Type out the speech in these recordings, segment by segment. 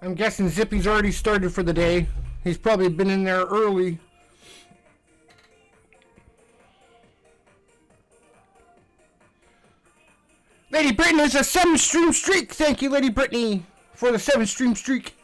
I'm guessing Zippy's already started for the day. He's probably been in there early. Lady Brittany is a 7-stream streak. Thank you, Lady Brittany, for the 7-stream streak.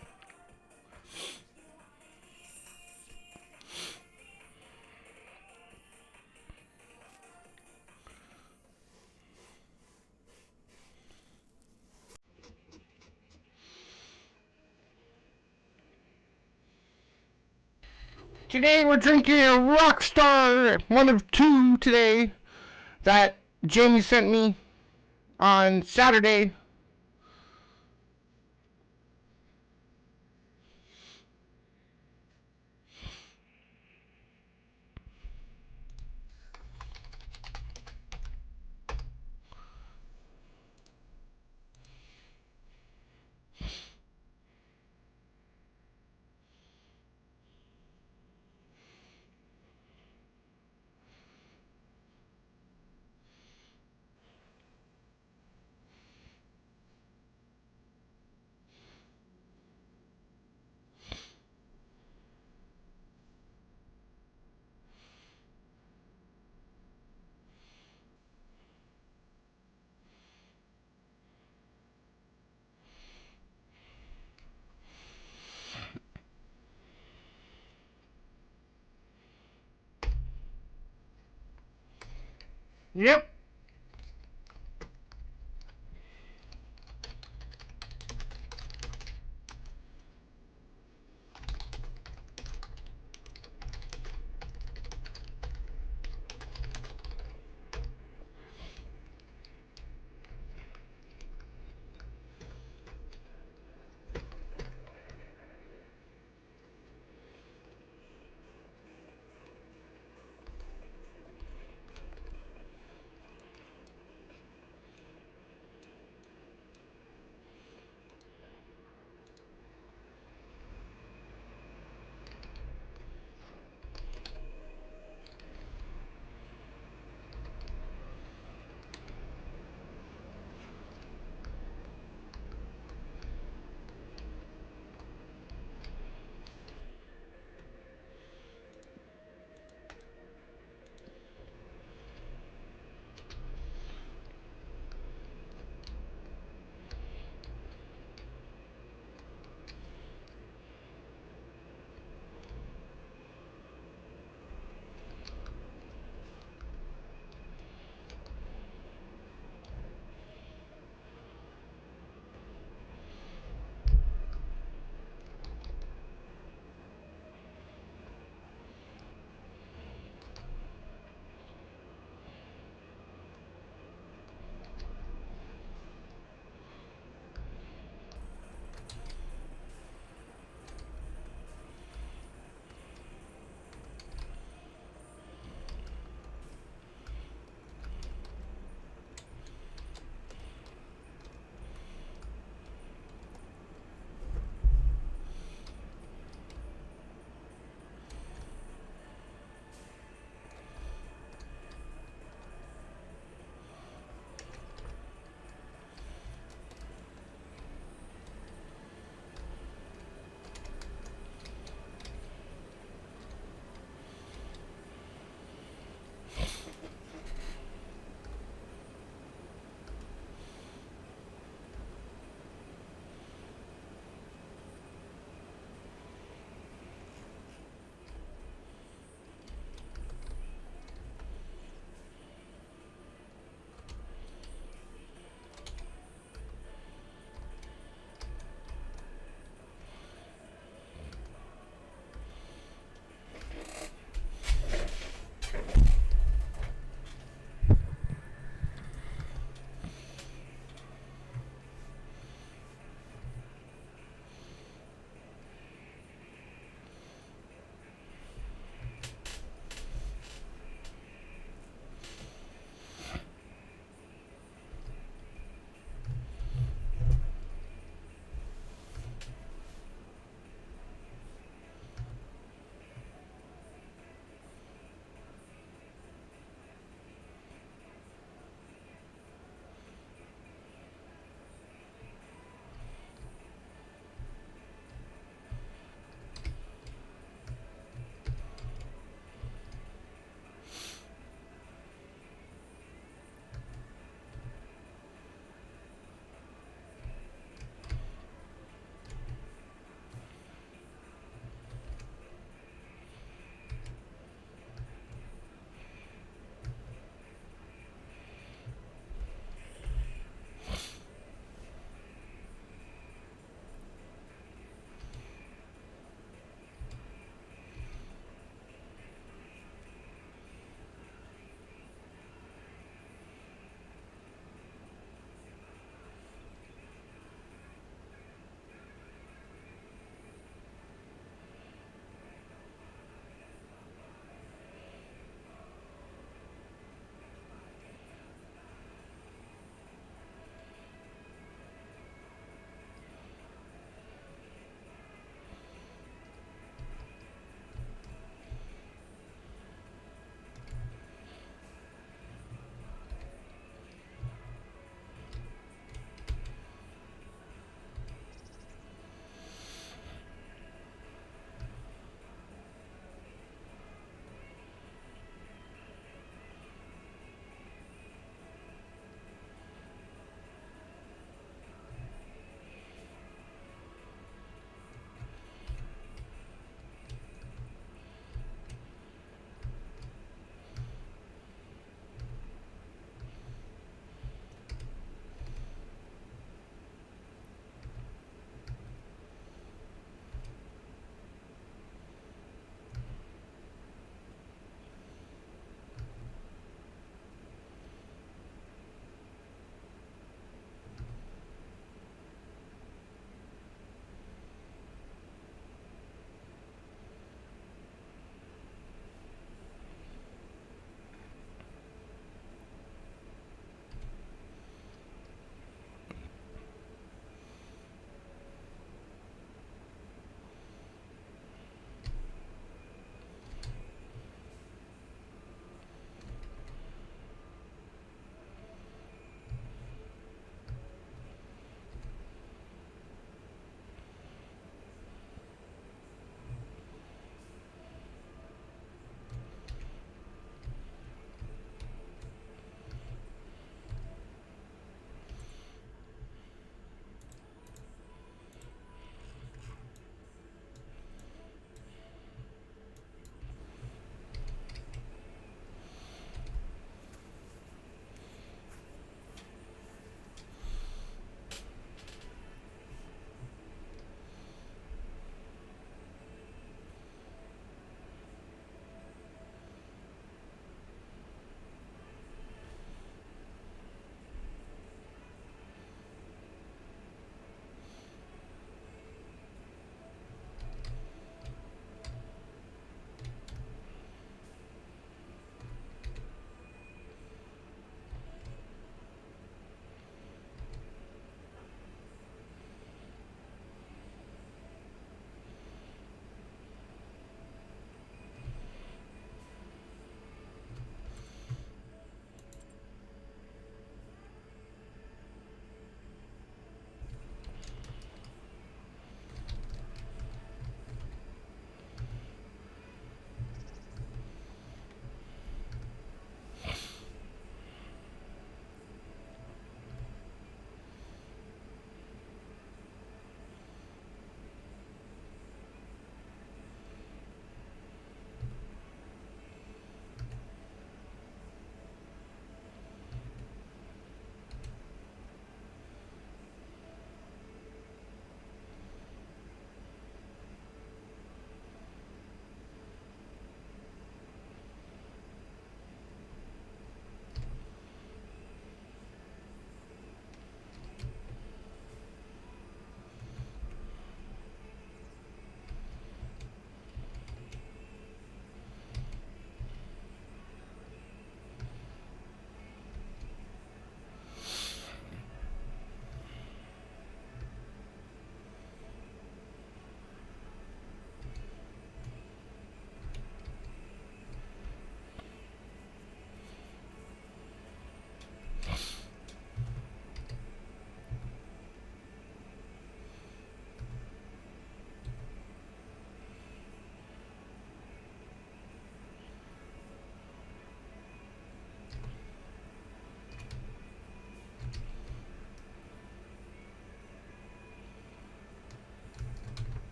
Today we're drinking a Rockstar, one of two today, that Jamie sent me on Saturday. Yep.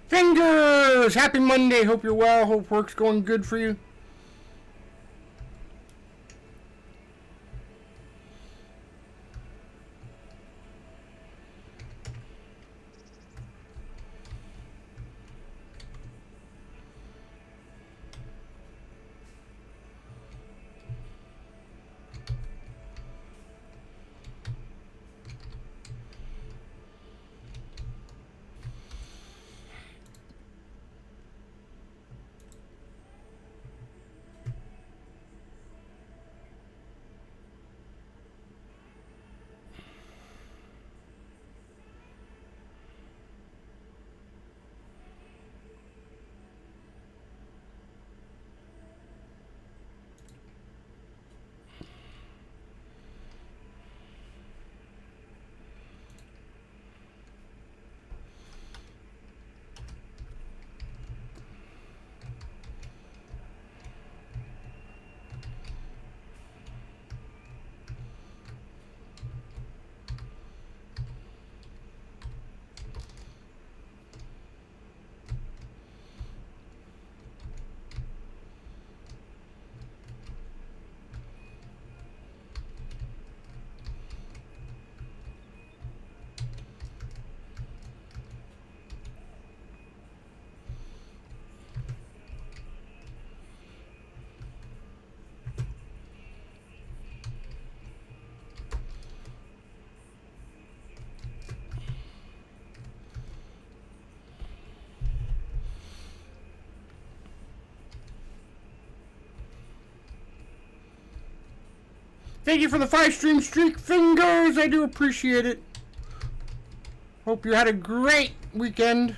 Fingers! Happy Monday. Hope you're well. Hope work's going good for you. Thank you for the 5-stream streak, Fingers. I do appreciate it. Hope you had a great weekend.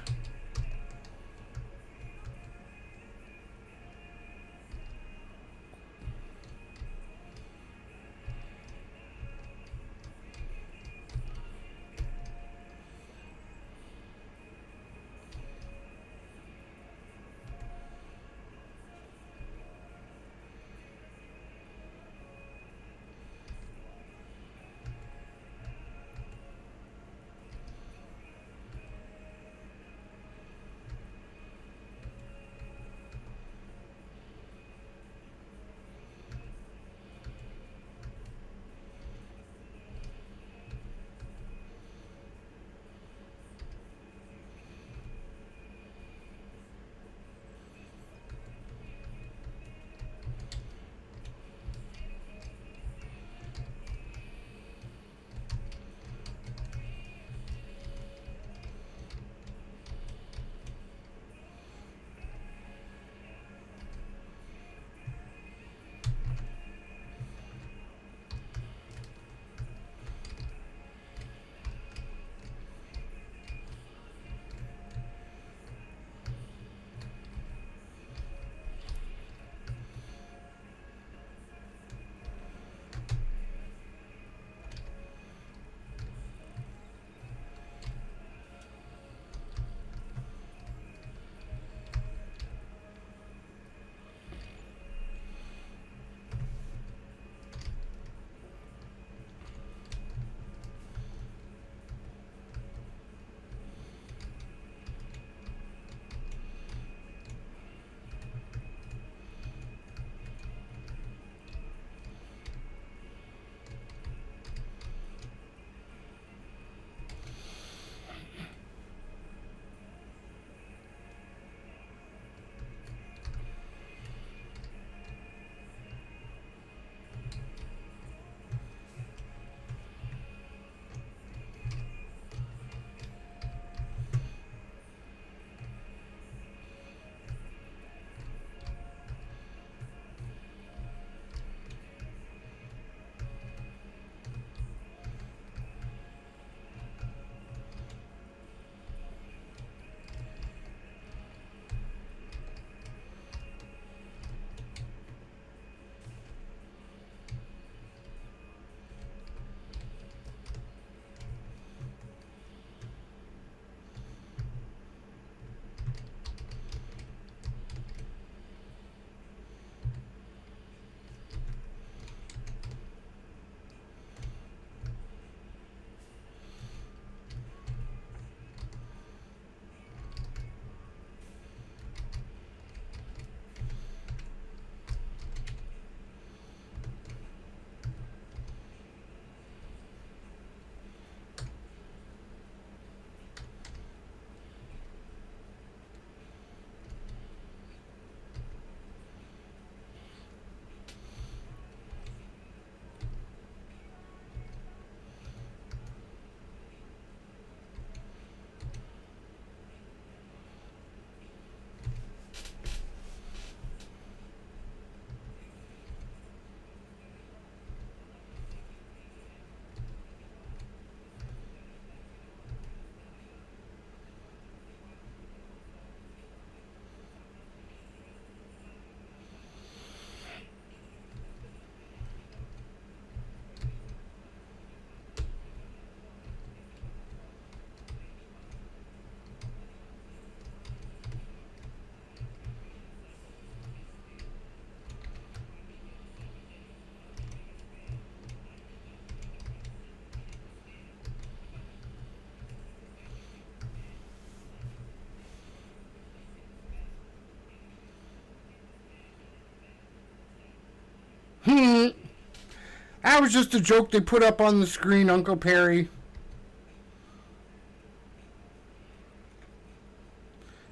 That was just a joke they put up on the screen, Uncle Perry.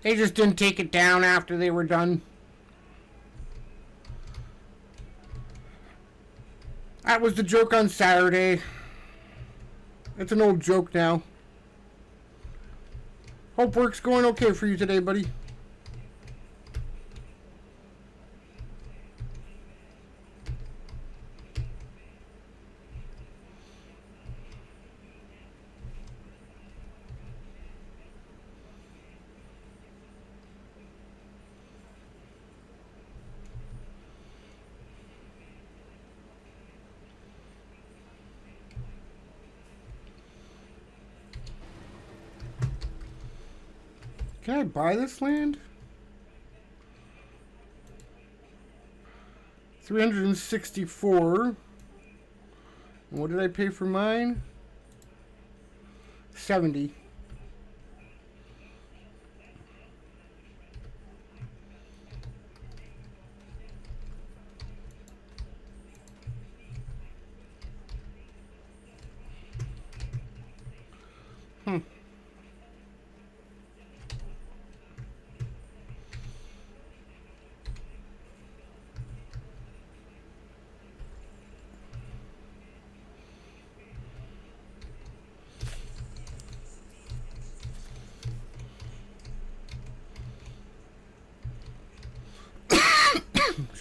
They just didn't take it down after they were done. That was the joke on Saturday. It's an old joke now. Hope work's going okay for you today, buddy. Can I buy this land? 364. And what did I pay for mine? 70.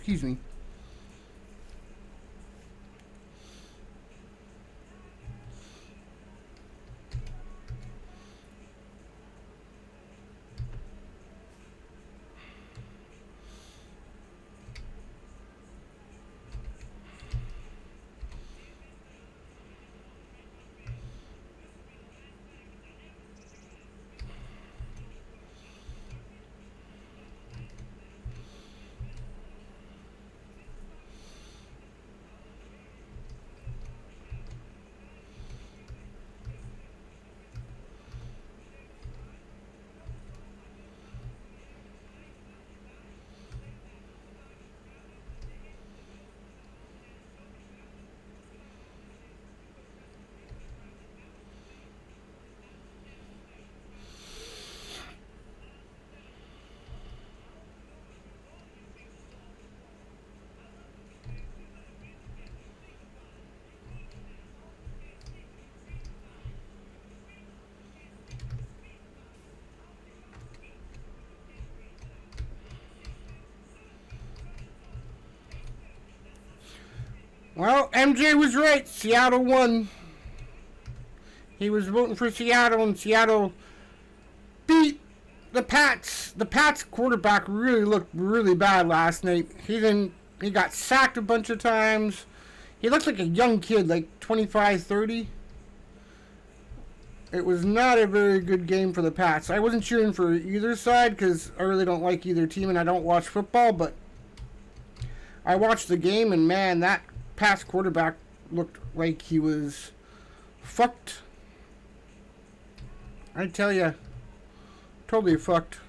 Excuse me. Well, MJ was right. Seattle won. He was voting for Seattle, and Seattle beat the Pats. The Pats quarterback really looked really bad last night. He got sacked a bunch of times. He looked like a young kid, like 25, 30. It was not a very good game for the Pats. I wasn't cheering for either side because I really don't like either team and I don't watch football, but I watched the game and man, that Pats quarterback looked like he was fucked. I tell you, totally fucked.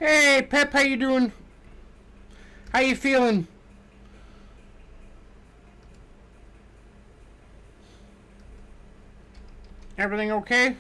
Hey, Pep, how you doing? How you feeling? Everything okay?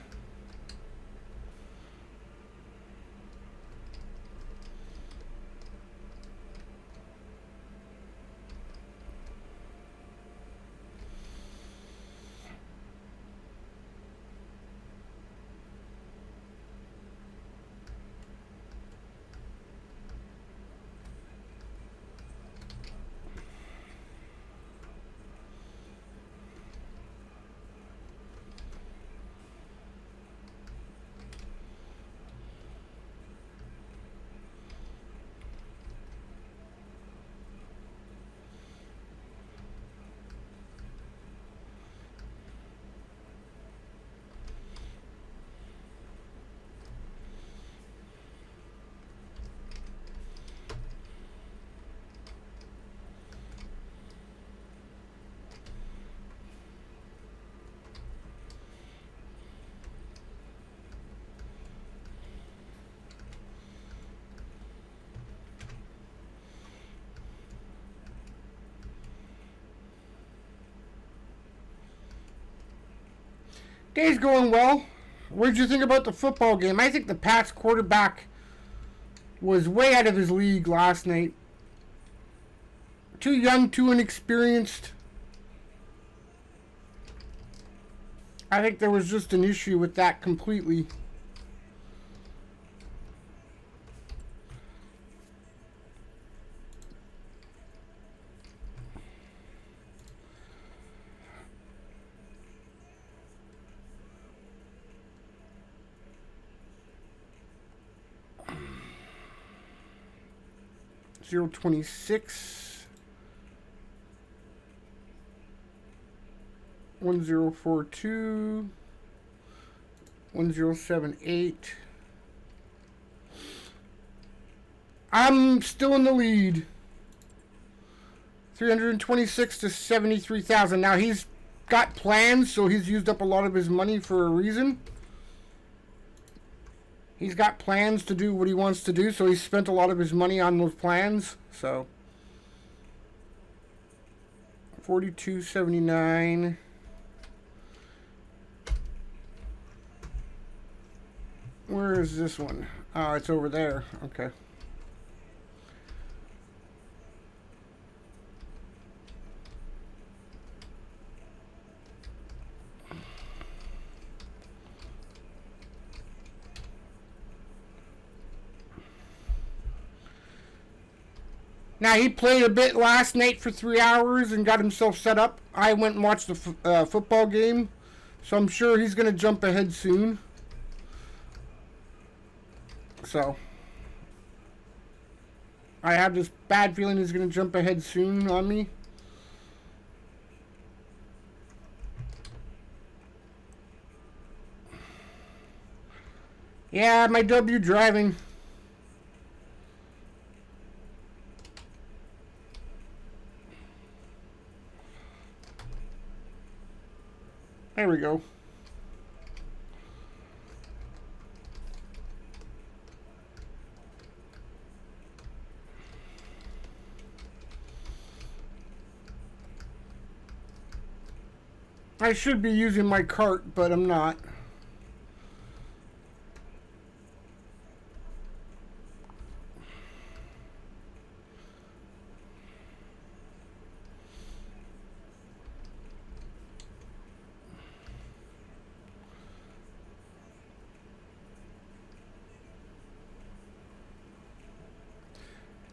Day's going well. What did you think about the football game? I think the Pats quarterback was way out of his league last night. Too young, too inexperienced. I think there was just an issue with that completely. Zero 26 1042 1078. I'm still in the lead. 326 to 73,000. Now he's got plans, so he's used up a lot of his money for a reason. He's got plans to do what he wants to do, so he spent a lot of his money on those plans. So 42.79. Where is this one? Oh, it's over there. Okay. Now, he played a bit last night for 3 hours and got himself set up. I went and watched the football game, so I'm sure he's going to jump ahead soon. So, I have this bad feeling he's going to jump ahead soon on me. Yeah, my W driving. There we go. I should be using my cart, but I'm not.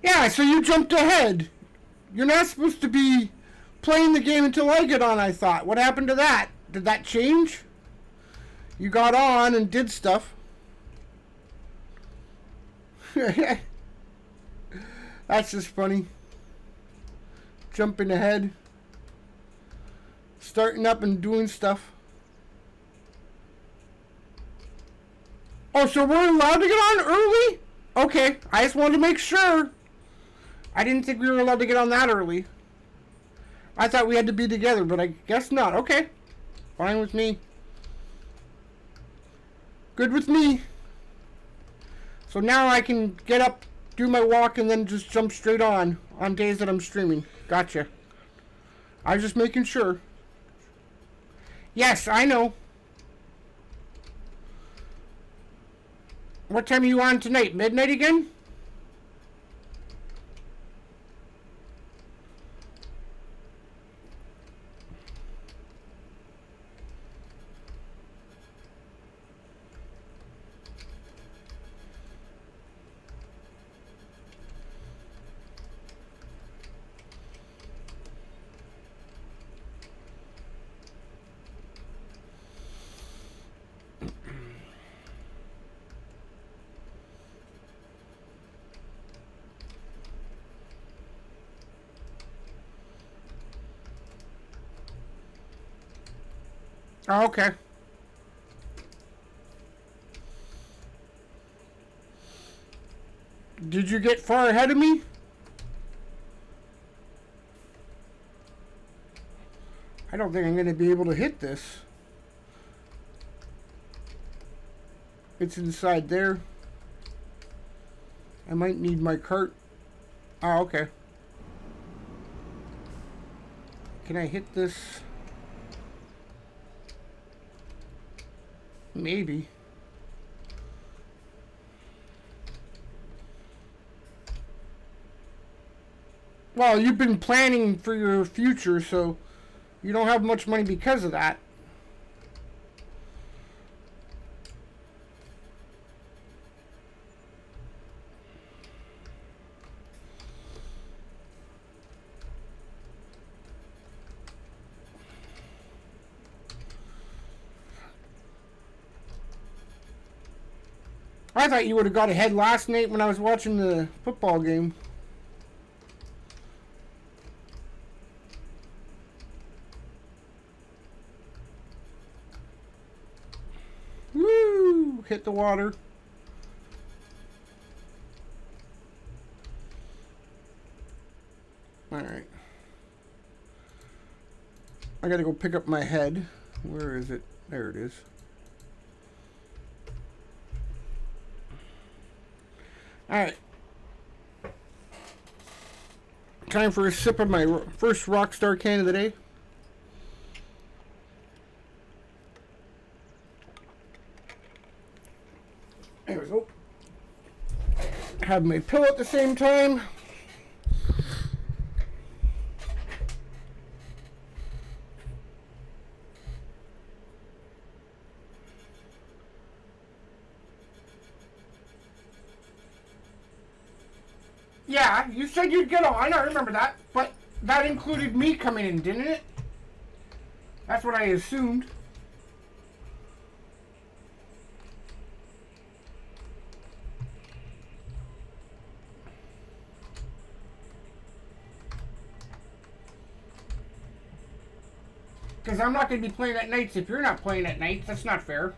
Yeah, so you jumped ahead. You're not supposed to be playing the game until I get on, I thought. What happened to that? Did that change? You got on and did stuff. That's just funny. Jumping ahead. Starting up and doing stuff. Oh, so we're allowed to get on early? Okay, I just wanted to make sure. I didn't think we were allowed to get on that early. I thought we had to be together, but I guess not. Okay. Fine with me. Good with me. So So now I can get up, do my walk, and then just jump straight on days that I'm streaming. Gotcha. I was just making sure. Yes, I know. What time are you on tonight? Midnight again? Oh, okay. Did you get far ahead of me? I don't think I'm going to be able to hit this. It's inside there. I might need my cart. Oh, okay. Can I hit this? Maybe. Well, you've been planning for your future, so you don't have much money because of that. I thought you would have got ahead last night when I was watching the football game. Woo! Hit the water. Alright. I gotta go pick up my head. Where is it? There it is. Alright. Time for a sip of my first Rockstar can of the day. There we go. Have my pill at the same time. Yeah, you said you'd get on, I remember that. But that included me coming in, didn't it? That's what I assumed. Because I'm not going to be playing at nights if you're not playing at nights. That's not fair.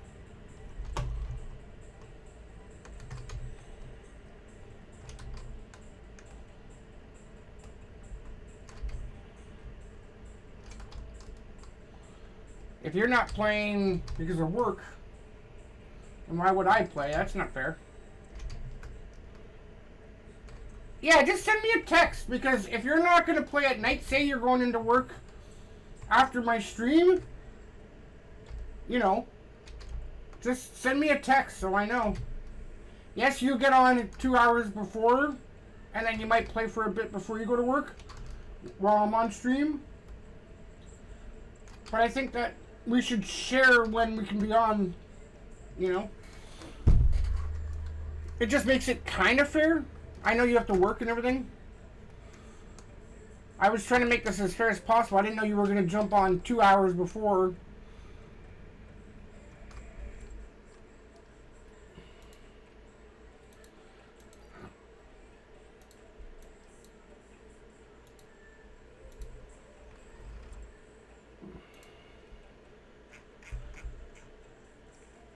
If you're not playing because of work, then why would I play? That's not fair. Yeah, just send me a text, because if you're not going to play at night, say you're going into work after my stream, you know, just send me a text so I know. Yes, you get on 2 hours before, and then you might play for a bit before you go to work while I'm on stream. But I think that we should share when we can be on, you know. It just makes it kind of fair. I know you have to work and everything. I was trying to make this as fair as possible. I didn't know you were going to jump on 2 hours before.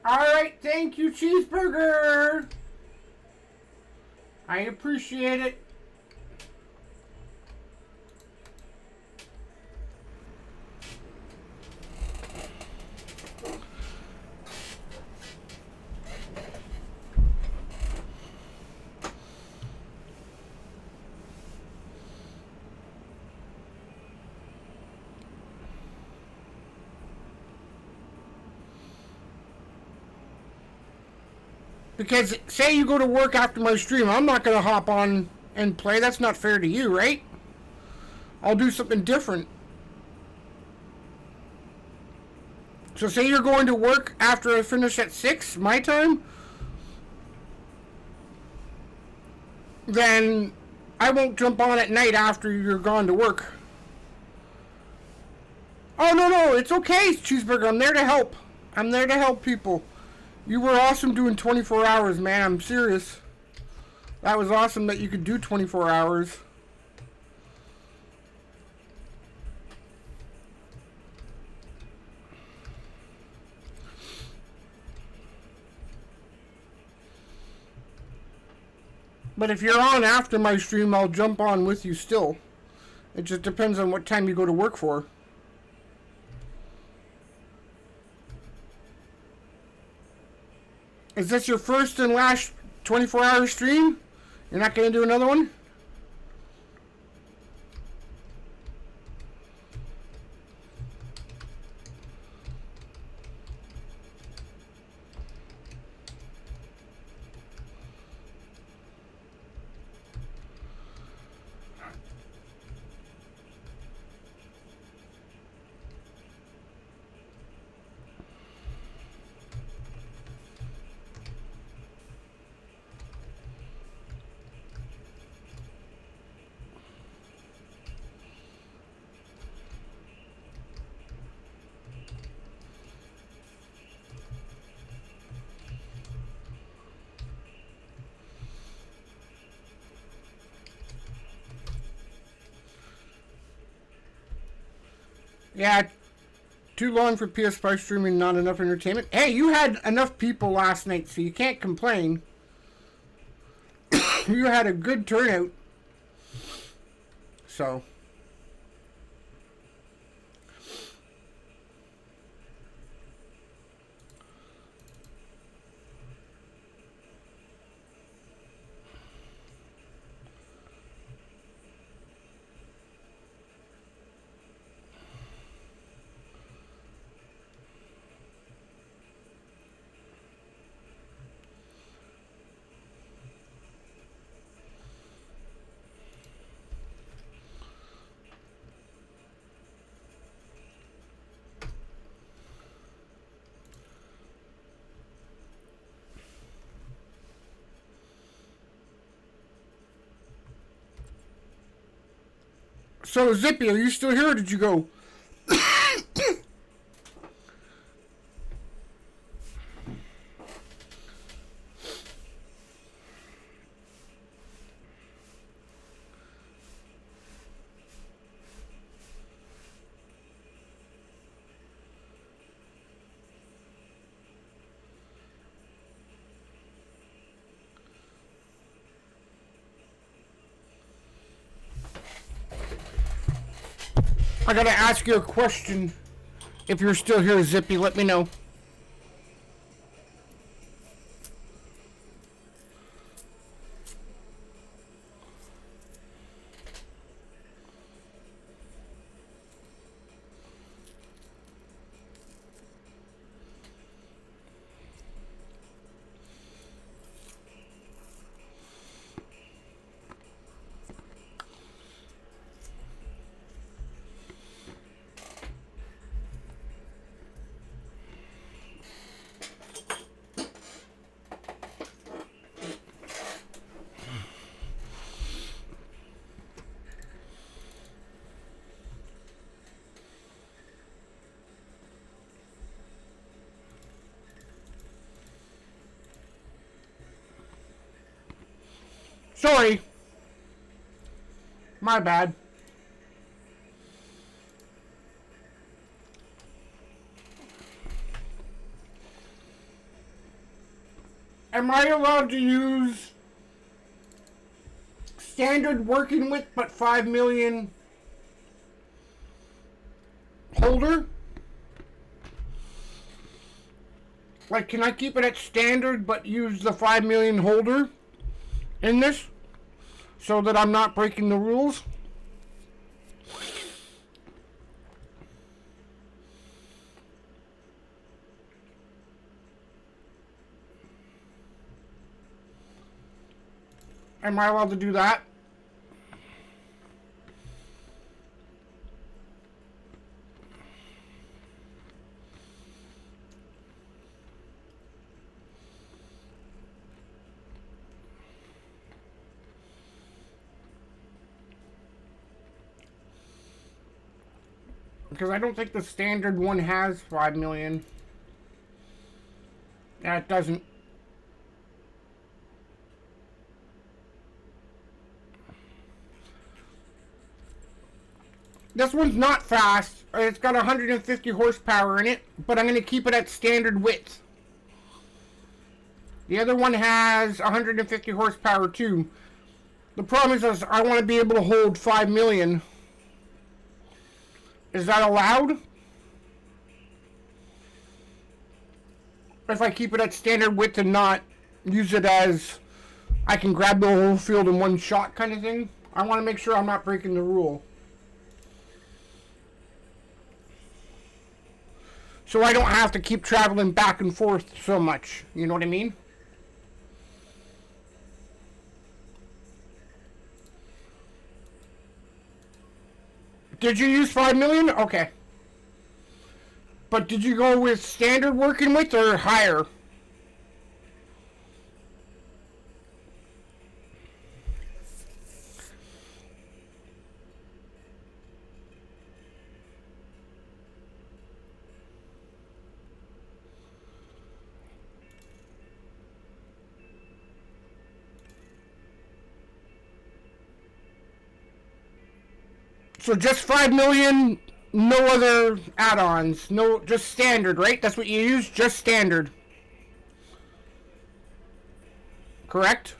Alright, thank you, Cheeseburger. I appreciate it. Because say you go to work after my stream, I'm not going to hop on and play. That's not fair to you, right? I'll do something different. So say you're going to work after I finish at 6, my time, then I won't jump on at night after you're gone to work. Oh, no, it's okay, Cheeseburger. I'm there to help. I'm there to help people. You were awesome doing 24 hours, man. I'm serious. That was awesome that you could do 24 hours. But if you're on after my stream, I'll jump on with you still. It just depends on what time you go to work for. Is this your first and last 24-hour stream? You're not going to do another one? Yeah, too long for PS5 streaming, not enough entertainment. Hey, you had enough people last night, so you can't complain. You had a good turnout. So. So, Zippy, are you still here or did you go? I gotta ask you a question. If you're still here, Zippy, let me know. Sorry. My bad. Am I allowed to use standard working width but 5 million holder? Like, can I keep it at standard but use the 5 million holder in this so that I'm not breaking the rules? Am I allowed to do that? Because I don't think the standard one has 5 million. Yeah, it doesn't. This one's not fast. It's got 150 horsepower in it, but I'm going to keep it at standard width. The other one has 150 horsepower too. The problem is I want to be able to hold 5 million. Is that allowed? If I keep it at standard width and not use it as I can grab the whole field in one shot kind of thing? I want to make sure I'm not breaking the rule. So I don't have to keep traveling back and forth so much. You know what I mean? Did you use 5 million? Okay. But did you go with standard working width or higher? So just 5 million, no other add-ons, no, just standard, right? That's what you use, just standard. Correct?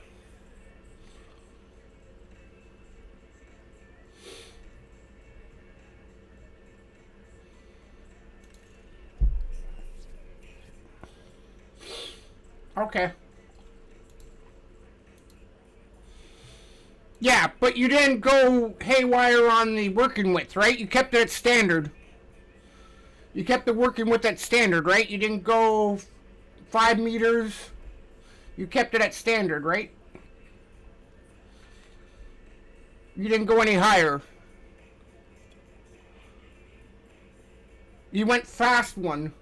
Okay. Yeah, but you didn't go haywire on the working width, right? You kept it at standard. You kept the working width at standard, right? You didn't go 5 meters. You kept it at standard, right? You didn't go any higher. You went fast one.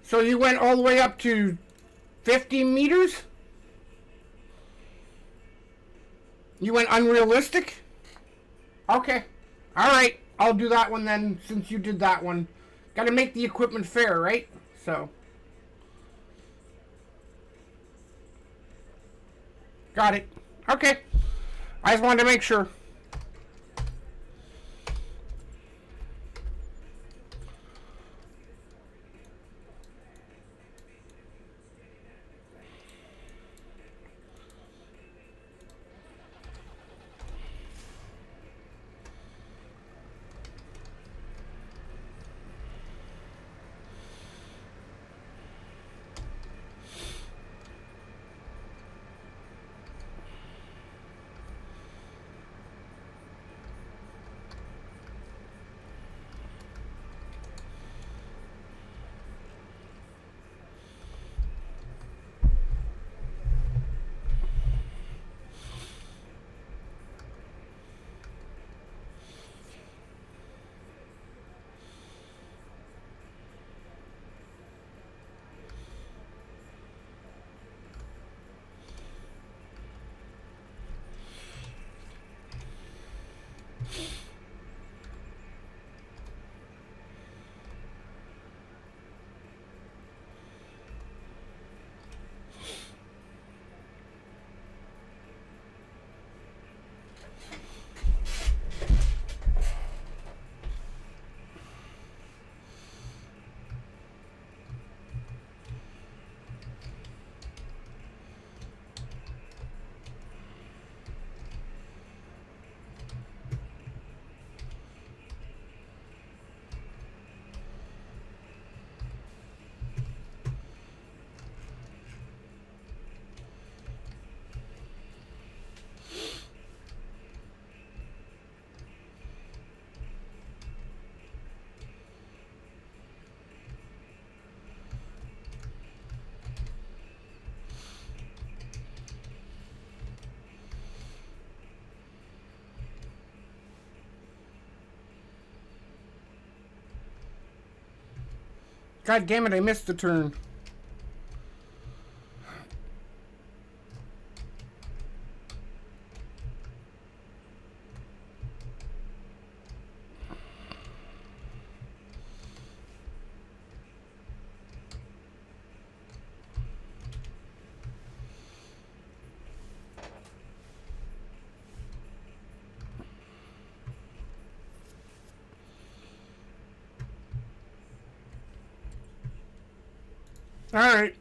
So you went all the way up to 50 meters? You went unrealistic? Okay. Alright. I'll do that one then, since you did that one. Gotta make the equipment fair, right? So. Got it. Okay. I just wanted to make sure. God damn it, I missed the turn. Alright.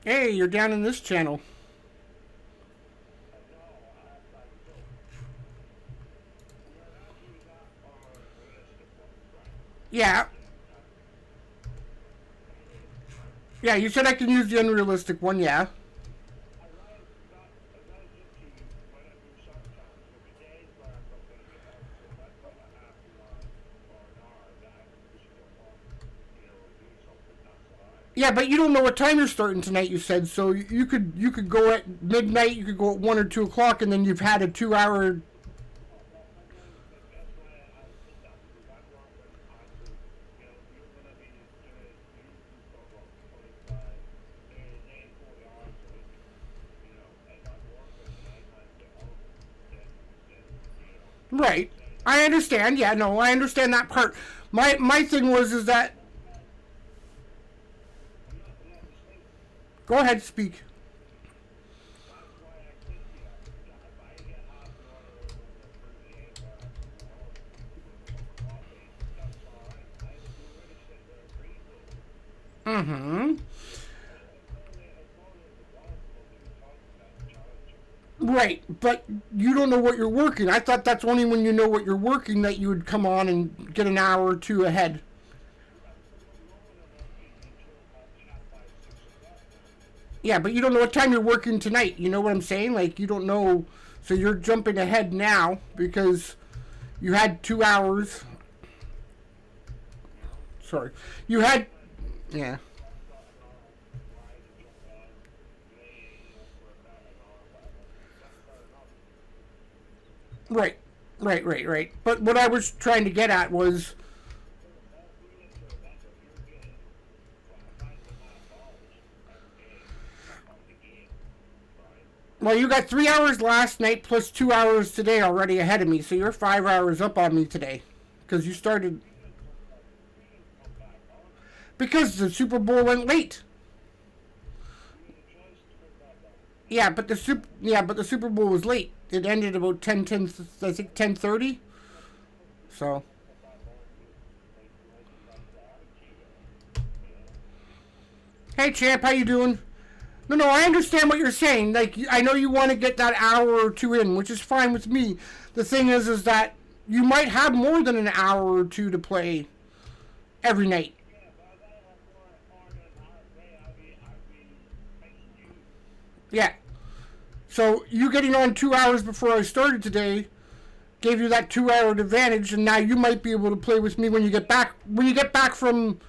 Hey, you're down in this channel. Yeah. Yeah, you said I can use the unrealistic one, yeah. Yeah, but you don't know what time you're starting tonight, you said, so you could go at midnight, you could go at 1 or 2 o'clock, and then you've had a 2 hour. Right. I understand, yeah, no, I understand that part. My thing was is that go ahead, speak. Mm-hmm. Right, but you don't know what you're working. I thought that's only when you know what you're working that you would come on and get an hour or two ahead. Yeah, but you don't know what time you're working tonight. You know what I'm saying? Like, you don't know. So you're jumping ahead now because you had 2 hours. Sorry. You had. Yeah. Right. Right. But what I was trying to get at was. Well, you got 3 hours last night plus 2 hours today already ahead of me, so you're 5 hours up on me today. Because you started. Because the Super Bowl went late. Yeah, but the Super Bowl was late. It ended about 10, I think 10:30. So, hey champ, how you doing? No, I understand what you're saying. Like, I know you want to get that hour or two in, which is fine with me. The thing is that you might have more than an hour or two to play every night. Yeah, So you getting on 2 hours before I started today gave you that 2 hour advantage, and now you might be able to play with me when you get back. When you get back from,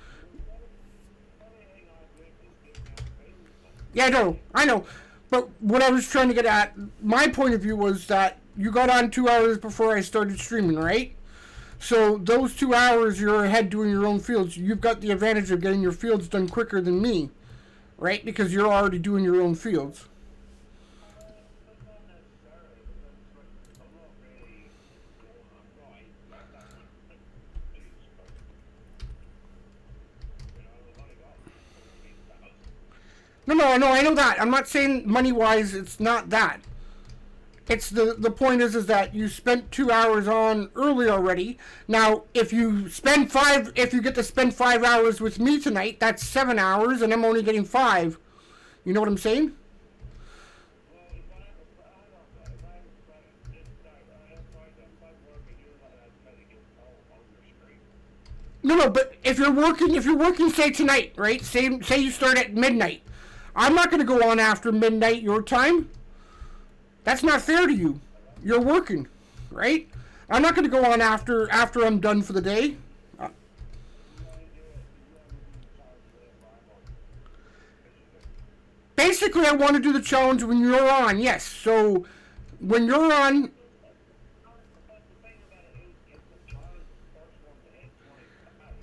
yeah, I know. But what I was trying to get at, my point of view was that you got on 2 hours before I started streaming, right? So those 2 hours you're ahead doing your own fields. You've got the advantage of getting your fields done quicker than me, right? Because you're already doing your own fields. No, I know that. I'm not saying money wise, it's not that. It's the point is that you spent 2 hours on early already. Now, if you get to spend 5 hours with me tonight, that's 7 hours, and I'm only getting five. You know what I'm saying? No, but if you're working, say tonight, right? Say you start at midnight. I'm not going to go on after midnight your time. That's not fair to you. You're working, right? I'm not going to go on after I'm done for the day. Basically, I want to do the challenge when you're on. Yes. So when you're on,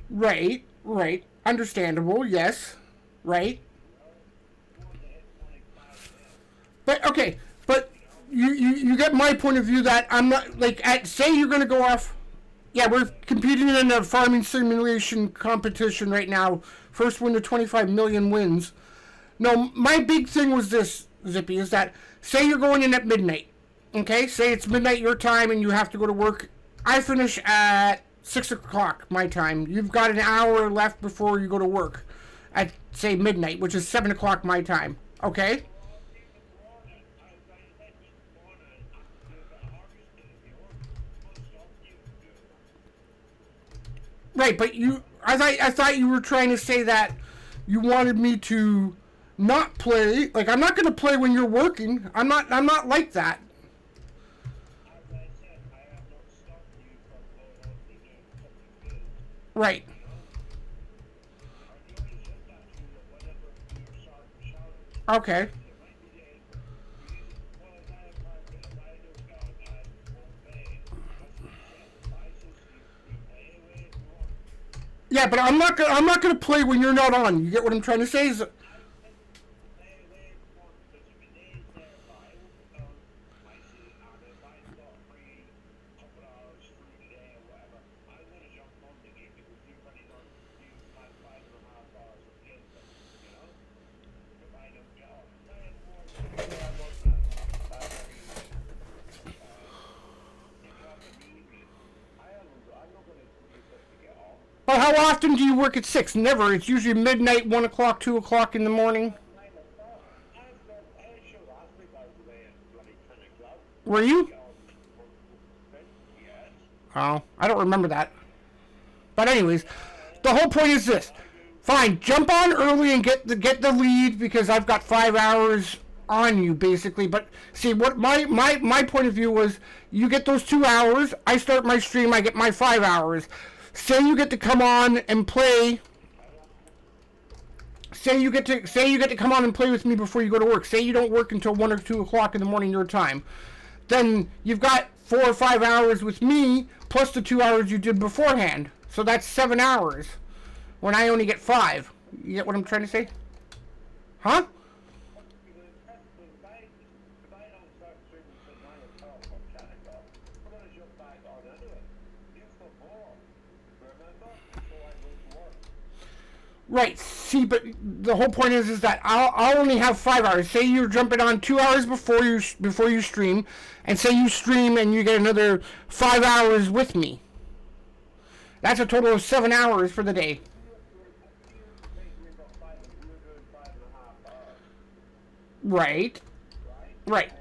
right, understandable. Yes, right. But okay, but you get my point of view that I'm not like say you're going to go off. Yeah, we're competing in a farming simulation competition right now. First one to 25 million wins. No, my big thing was this, Zippy, is that say you're going in at midnight. Okay, say it's midnight your time and you have to go to work. I finish at 6 o'clock my time. You've got an hour left before you go to work at say midnight, which is 7 o'clock my time. Okay. Right, but I thought you were trying to say that you wanted me to not play. Like I'm not going to play when you're working. I'm not like that. Right. Okay. Yeah, but I'm not gonna play when you're not on. You get what I'm trying to say? Is well, how often do you work at 6? Never. It's usually midnight, 1 o'clock, 2 o'clock in the morning. Were you? Oh, I don't remember that. But anyways, the whole point is this: fine, jump on early and get the lead because I've got 5 hours on you basically. But see, what my point of view was, you get those 2 hours. I start my stream. I get my 5 hours. Say you get to come on and play. Say you get to come on and play with me before you go to work. Say you don't work until 1 or 2 o'clock in the morning your time. Then you've got 4 or 5 hours with me plus the 2 hours you did beforehand. So that's 7 hours. When I only get five. You get what I'm trying to say? Huh? Right. See, but the whole point is that I'll only have 5 hours. Say you're jumping on 2 hours before you stream, and say you stream and you get another 5 hours with me. That's a total of 7 hours for the day. Right. Right.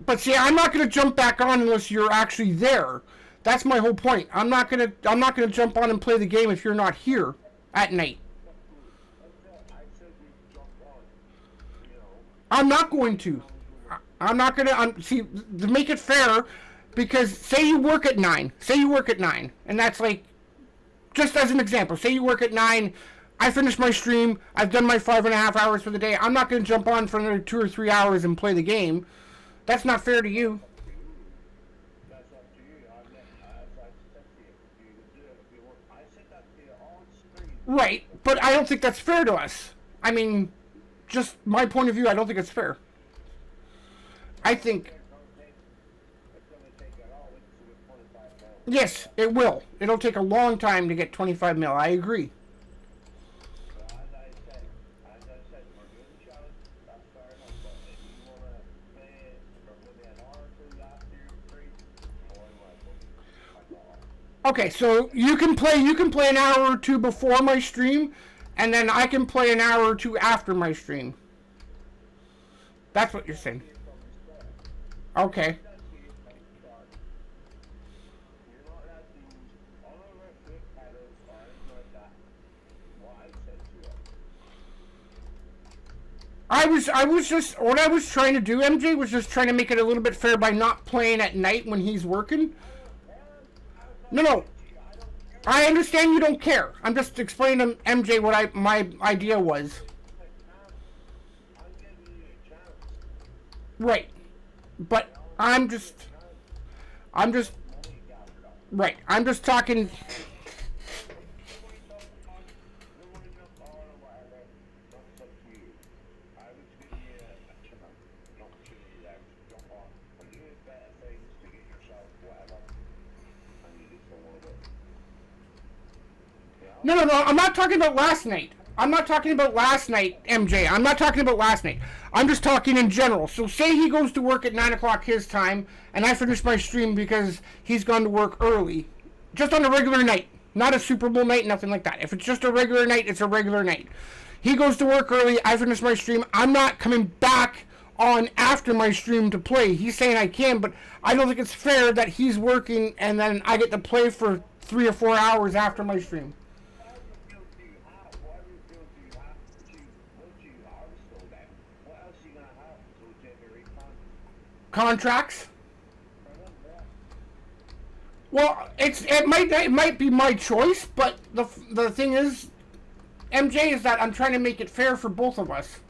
But see, I'm not going to jump back on unless you're actually there. That's my whole point. I'm not gonna jump on and play the game if you're not here at night. I'm not going to. I'm not gonna see to make it fair, because say you work at 9. Say you work at 9, and that's like, just as an example. Say you work at 9. I finish my stream. I've done my 5.5 hours for the day. I'm not going to jump on for another 2 or 3 hours and play the game. That's not fair to you. Right, but I don't think that's fair to us. I mean, just my point of view, I don't think it's fair. I think, yes, it will. It'll take a long time to get 25 mil. I agree. Okay, so you can play an hour or two before my stream, and then I can play an hour or two after my stream. That's what you're saying. Okay. I was just, what I was trying to do, MJ, was just trying to make it a little bit fair by not playing at night when he's working. No. I understand you don't care. I'm just explaining to MJ what my idea was. Right. But I'm just right. I'm just talking. No. I'm not talking about last night. I'm not talking about last night, MJ. I'm not talking about last night. I'm just talking in general. So say he goes to work at 9 o'clock his time, and I finish my stream because he's gone to work early. Just on a regular night. Not a Super Bowl night, nothing like that. If it's just a regular night, it's a regular night. He goes to work early, I finish my stream. I'm not coming back on after my stream to play. He's saying I can, but I don't think it's fair that he's working and then I get to play for 3 or 4 hours after my stream. Contracts? Well, it might be my choice, but the thing is, MJ, is that I'm trying to make it fair for both of us.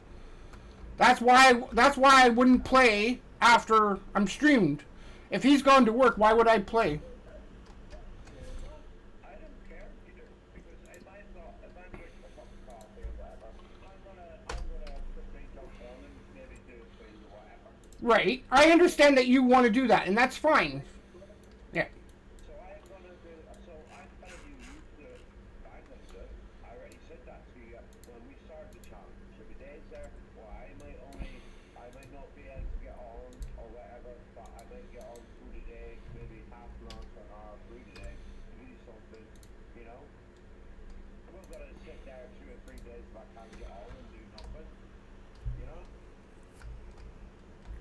That's why I wouldn't play after I'm streamed. If he's gone to work, why would I play? Right. I understand that you want to do that, and that's fine. Yeah.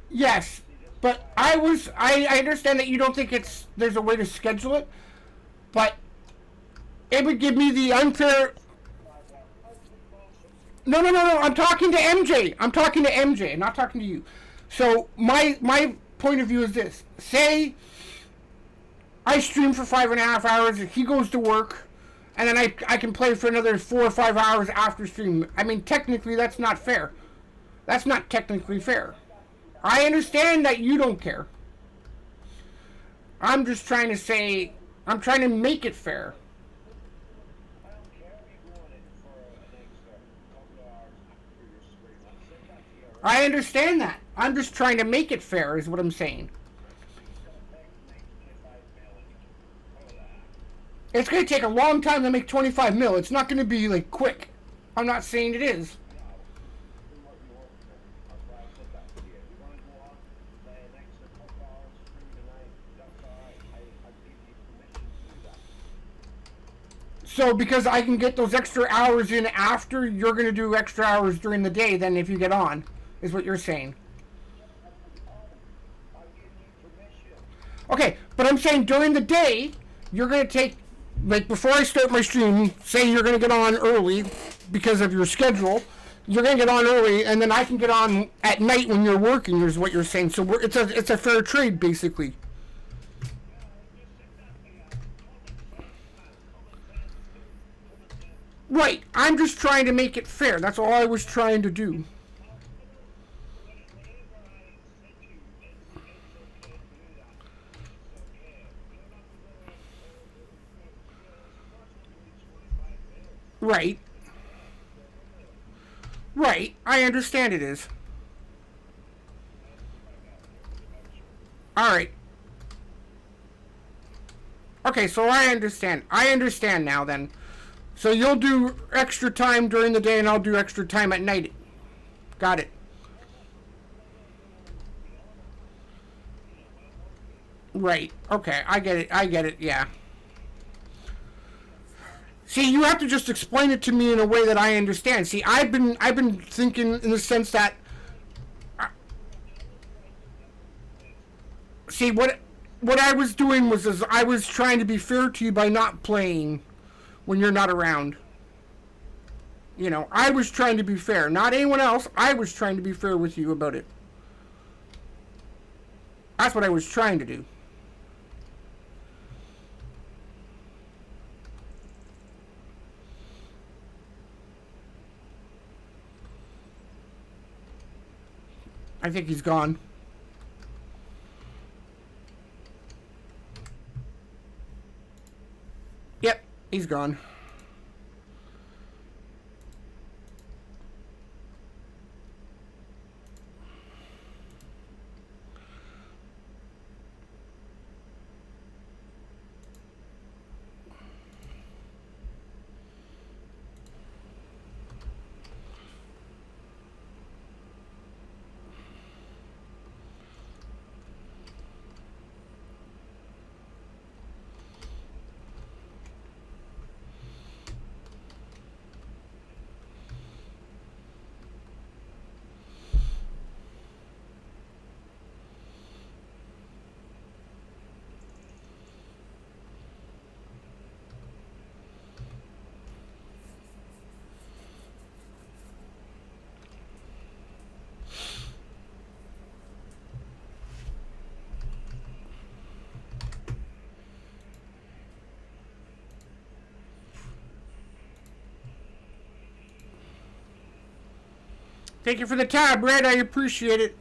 Yes, but I understand that you don't think there's a way to schedule it, but it would give me the unfair. No. I'm talking to MJ. I'm talking to MJ. I'm not talking to you. So my point of view is this: say I stream for 5.5 hours. He goes to work, and then I can play for another 4 or 5 hours after stream. I mean, technically, that's not fair. That's not technically fair. I understand that you don't care. I'm just trying to say, I'm trying to make it fair. I understand that. I'm just trying to make it fair, is what I'm saying. It's going to take a long time to make 25 mil. It's not going to be like quick. I'm not saying it is. So because I can get those extra hours in after, you're going to do extra hours during the day then if you get on, is what you're saying. Okay, but I'm saying during the day, you're going to take, like before I start my stream, say you're going to get on early because of your schedule. You're going to get on early, and then I can get on at night when you're working, is what you're saying. So it's a fair trade, basically. Right. I'm just trying to make it fair. That's all I was trying to do. Right. Right. I understand it is. All right. Okay, so I understand. I understand now then. So you'll do extra time during the day and I'll do extra time at night. Got it. Right. Okay, I get it. I get it. Yeah. See, you have to just explain it to me in a way that I understand. See, I've been thinking in the sense that see what I was doing was is I was trying to be fair to you by not playing when you're not around. You know, I was trying to be fair, not anyone else. I was trying to be fair with you about it. That's what I was trying to do. I think he's gone. Yep, he's gone. Thank you for the tab, Red. I appreciate it.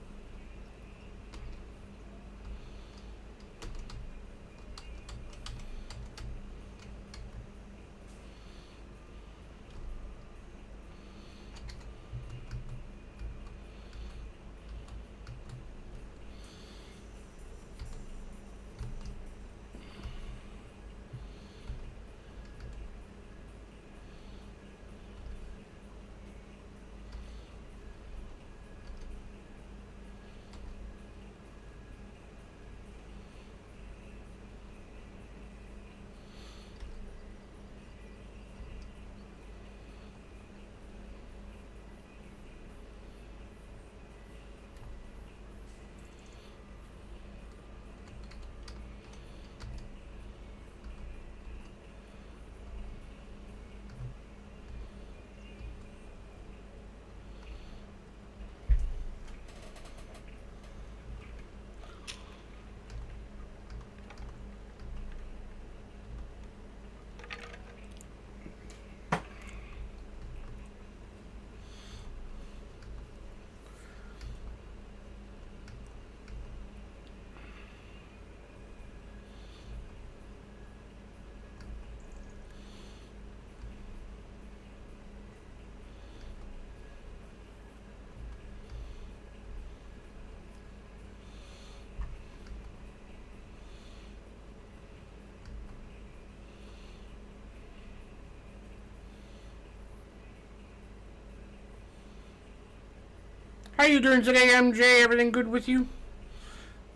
How you doing today, MJ? Everything good with you?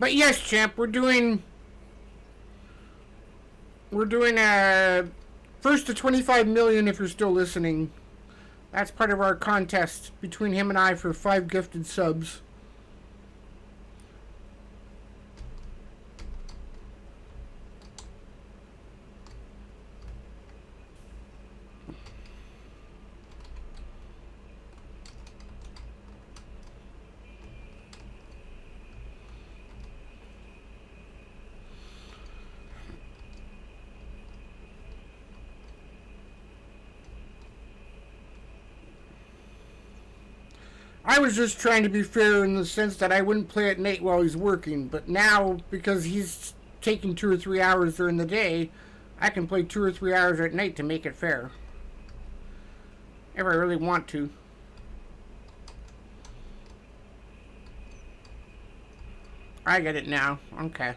But yes, champ, we're doing first to 25 million if you're still listening. That's part of our contest between him and I for 5 gifted subs. I was just trying to be fair in the sense that I wouldn't play at night while he's working, but now, because he's taking 2 or 3 hours during the day, I can play 2 or 3 hours at night to make it fair. If I really want to. I get it now. Okay.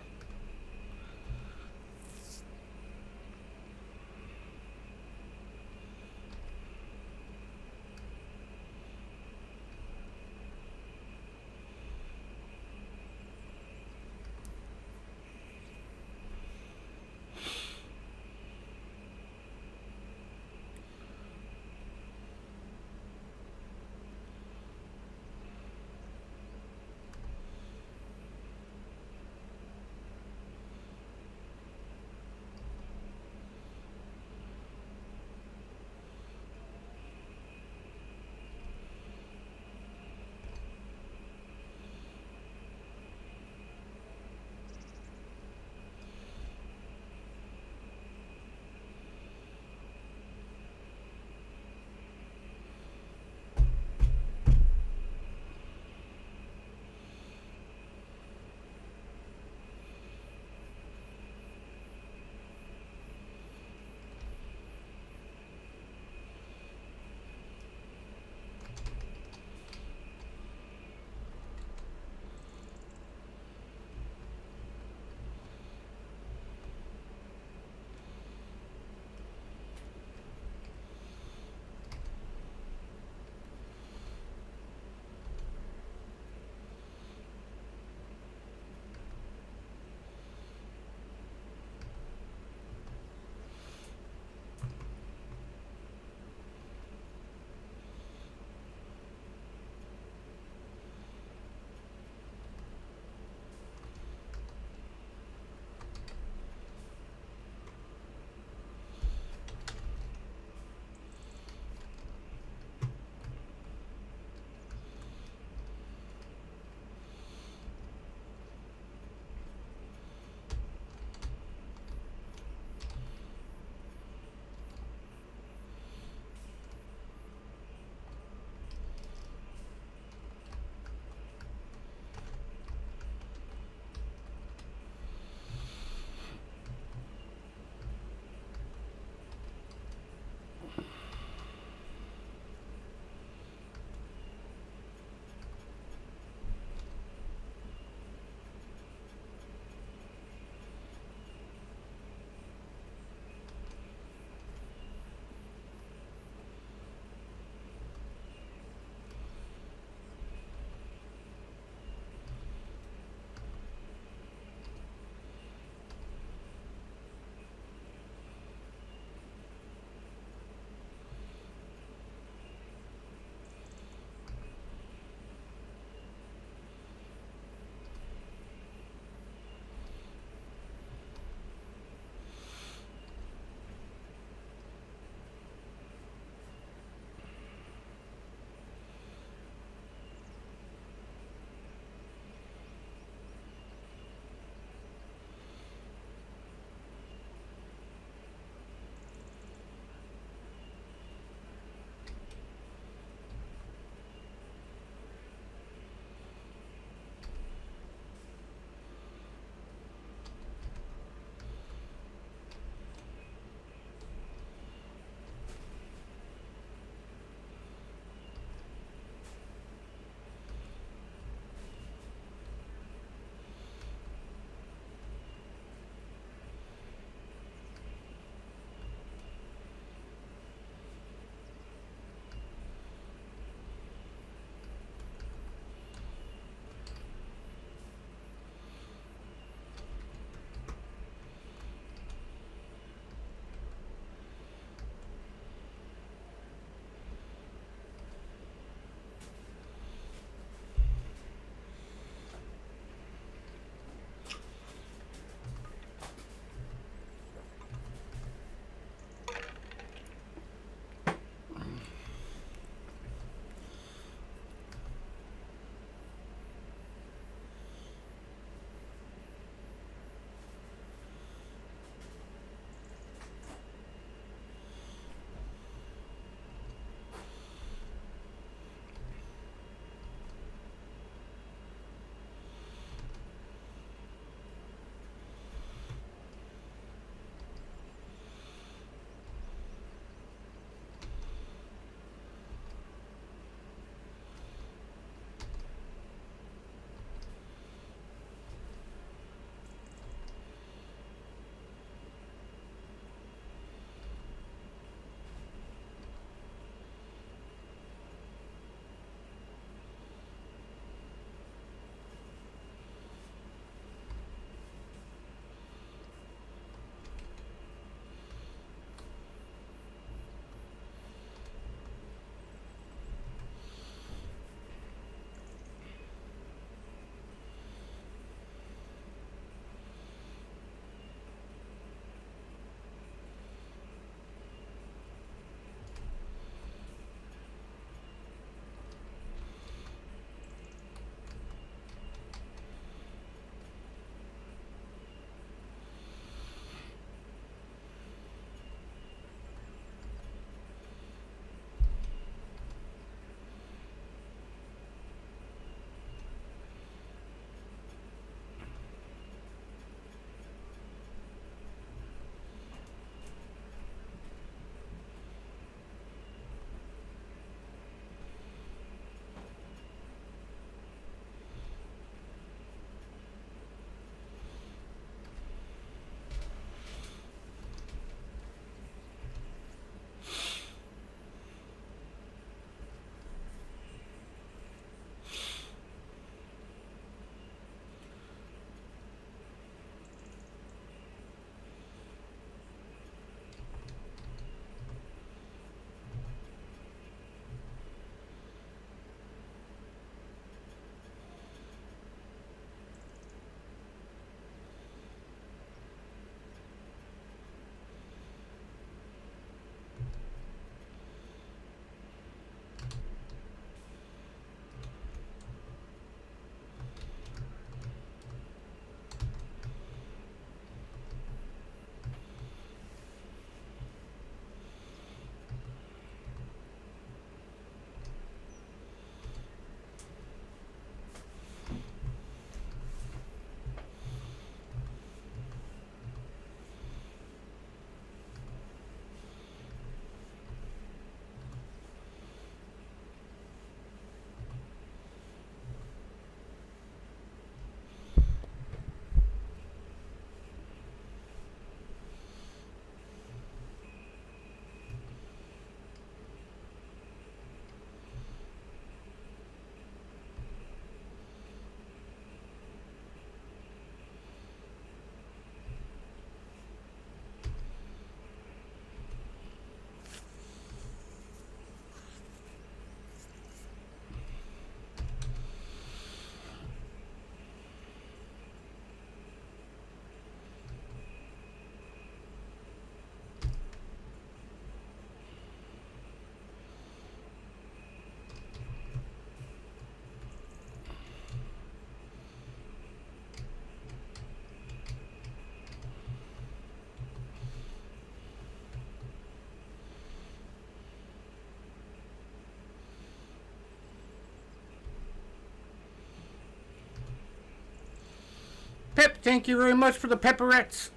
Pip, thank you very much for the pepperettes.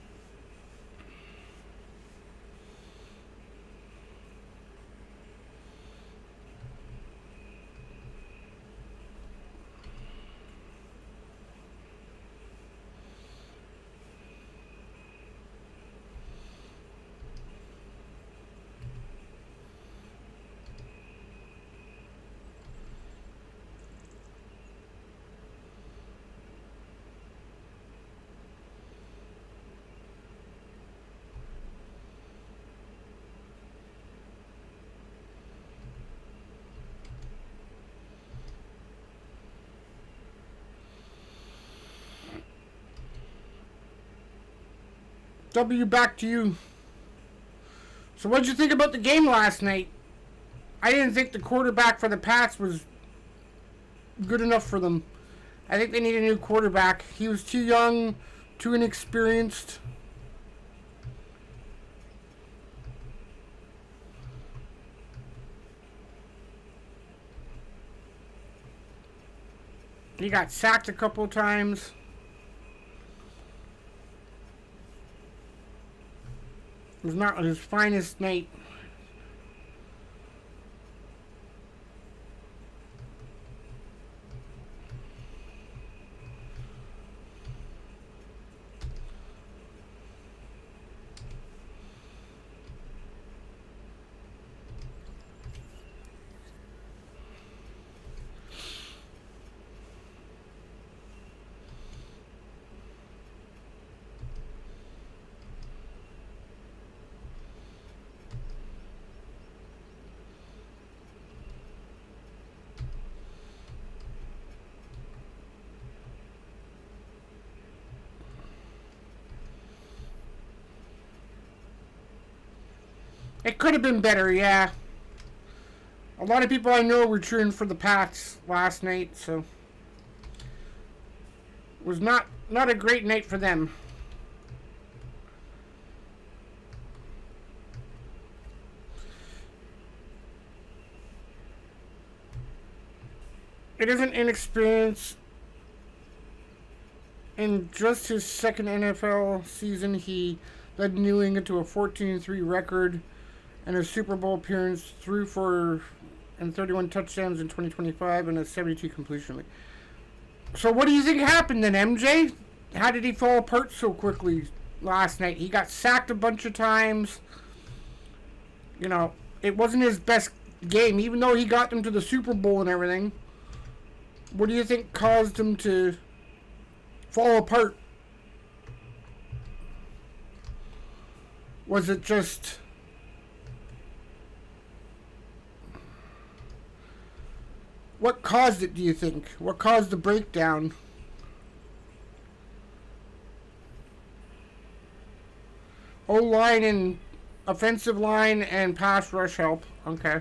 W, back to you. So what did you think about the game last night? I didn't think the quarterback for the Pats was good enough for them. I think they need a new quarterback. He was too young, too inexperienced. He got sacked a couple times. It was not his finest night. It could have been better, yeah. A lot of people I know were cheering for the Pats last night, so it was not a great night for them. It isn't inexperience. In just his second NFL season, he led New England to a 14-3 record and a Super Bowl appearance, threw for and 31 touchdowns in 2025 and a 72 completion rate. So what do you think happened then, MJ? How did he fall apart so quickly last night? He got sacked a bunch of times. You know, it wasn't his best game, even though he got them to the Super Bowl and everything. What do you think caused him to fall apart? Was it just what caused it, do you think? What caused the breakdown? O-line and offensive line and pass rush help. Okay.